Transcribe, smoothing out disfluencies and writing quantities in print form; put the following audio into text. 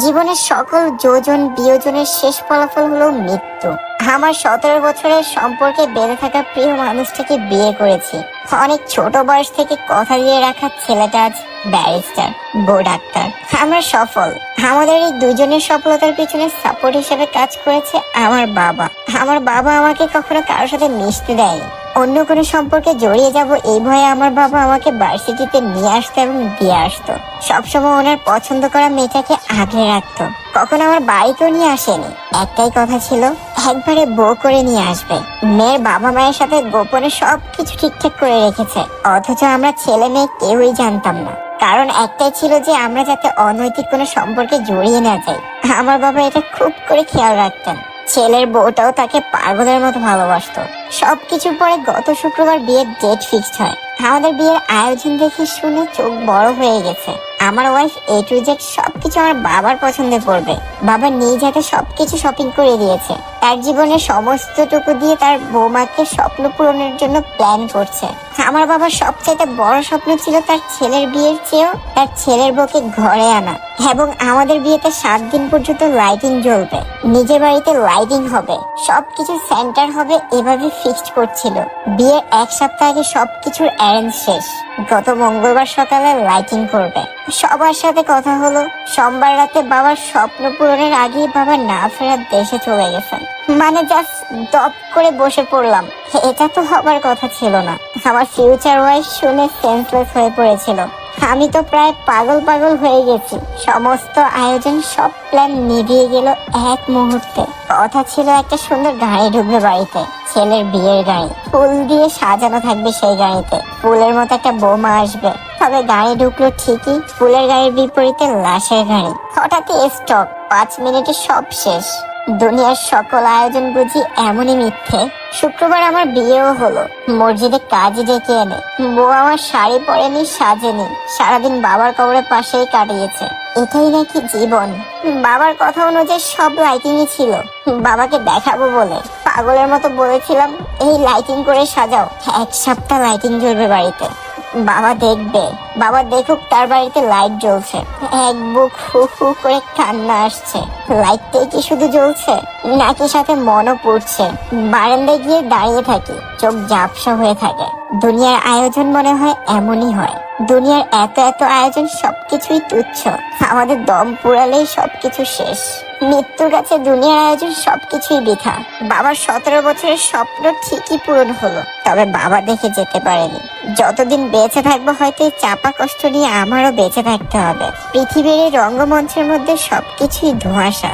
জীবনের সকল যোজন বিয়োজনের শেষ ফলাফল হলো মৃত্যু। আমার 17 বছরের সম্পর্কে বেঁধে থাকা প্রিয় মানুষটাকে বিয়ে করেছি। অনেক ছোট বয়স থেকে কথা দিয়ে রাখা ছেলেটা আজ ব্যারিস্টার, বউ ডাক্তার। আমরা সফল। আমাদের এই দুজনের সফলতার পিছনে সাপোর্ট হিসেবে কাজ করেছে আমার বাবা। আমার বাবা আমাকে কখনো কারোর সাথে মিশতে দেয়নি। অন্য কোনো সম্পর্কে জড়িয়ে যাব এই ভয়ে আমার বাবা আমাকে ভার্সিটিতে নিয়ে আসতো এবং দিয়ে আসতো। সবসময় ওনার পছন্দ করা মেয়েটাকে আগলে রাখতো। কখনো আমার বাড়িতেও নিয়ে আসেনি। একটাই কথা ছিল, একবারে বউ করে নিয়ে আসবে। মেয়ের বাবা মায়ের সাথে গোপনে সবকিছু ঠিকঠাক করে রেখেছে, অথচ আমরা ছেলে মেয়ে কেউই জানতাম না। কারণ একটাই ছিল যে আমরা যাতে অনৈতিক কোনো সম্পর্কে জড়িয়ে না যাই। আমার বাবা এটা খুব করে খেয়াল রাখতেন। ছেলের বউটাও তাকে পাগলের মতো ভালোবাসতো। সবকিছুর পরে গত শুক্রবার বিয়ের ডেট ফিক্সড হয়। আমাদের বিয়ের আয়োজন দেখে শুনে চোখ বড় হয়ে গেছে। আমার ওয়াইফ A to Z সবকিছু আমার বাবার পছন্দে পড়বে। বাবা নিজ হাতে সবকিছু শপিং করে দিয়েছে। তার জীবনের সমস্তটুকু দিয়ে তার বৌমাকে স্বপ্ন পূরণের জন্য প্ল্যান করছে। আমার বাবার সবচাইতে বড় স্বপ্ন ছিল তার ছেলের বিয়ের চেয়েও তার ছেলের বউকে ঘরে আনা, এবং আমাদের বিয়েতে 7 দিন পর্যন্ত লাইটিং জ্বলবে, নিজের বাড়িতে লাইটিং হবে, সবকিছু সেন্টার হবে, এভাবে ফিক্সড করছিল। বিয়ের 1 সপ্তাহ আগে সবকিছুর অ্যারেঞ্জ শেষ। গত মঙ্গলবার সকালে লাইটিং করবে। সবার সাথে কথা হলো। সোমবার রাতে বাবার স্বপ্ন পূরণের আগেই বাবা না ফেরার দেশে চলে গেছেন। মানে জাস্ট দপ করে বসে পড়লাম। এটা তো হবার কথা ছিল না। আমার ফিউচার ওয়াইফ শুনে সেন্সলেস হয়ে পড়েছিল। আমি তো প্রায় পাগল হয়ে গেছি। সমস্ত আয়োজন, সব প্ল্যান নিভিয়ে গেল এক মুহূর্তে। কথা ছিল একটা সুন্দর গাড়ি ঢুকবে বাড়িতে, ছেলের বিয়ের গাড়ি, ফুল দিয়ে সাজানো থাকবে সেই গাড়িতে। ফুলের মতো একটা বৌমা আসবে। তবে গাড়ি ঢুকলো ঠিকই, ফুলের গাড়ির বিপরীতে লাশের গাড়ি। হঠাৎই স্টপ, 5 মিনিটে সব শেষ। দুনিয়ার সকল আয়োজন বুঝি এমনই মিথ্যে। শুক্রবার আমার বিয়েও হলো। মসজিদে কাজী ডেকে এনে বউ আমার শাড়ি পরেনি, সাজেনি, সারাদিন বাবার কবরের পাশেই কাটিয়েছে। এটাই নাকি জীবন? বাবার কথা অনুযায়ী সব লাইটিংই ছিল। বাবাকে দেখাবো বলে পাগলের মতো বলেছিলাম, এই লাইটিং করে সাজাও। 1 সপ্তাহ লাইটিং জ্বলবে বাড়িতে। বাবা দেখবে, বাবা দেখুক তার বাড়িতে লাইট জ্বলছে। এক বুক হু হু করে কান্না আসছে। লাইটটাই কি শুধু জ্বলছে, নাকি সাথে মনও পড়ছে? বারান্দায় গিয়ে দাঁড়িয়ে থাকি, চোখ ঝাপসা হয়ে থাকে। দুনিয়ার আয়োজন মনে হয় এমনই হয়। দুনিয়ার এত এত আয়োজন, সবকিছুই তুচ্ছ। আমাদের দম পুরালেই সবকিছু শেষ। মৃত্যুর কাছে দুনিয়ার আয়োজন সবকিছুই বৃথা। বাবার 17 বছরের স্বপ্ন ঠিকই পূরণ হলো, তবে বাবা দেখে যেতে পারেনি। যতদিন বেঁচে থাকবো হয়তো এই চাপা কষ্ট নিয়ে আমারও বেঁচে থাকতে হবে। পৃথিবীর এই রঙ্গমঞ্চের মধ্যে সবকিছুই ধোঁয়াশা।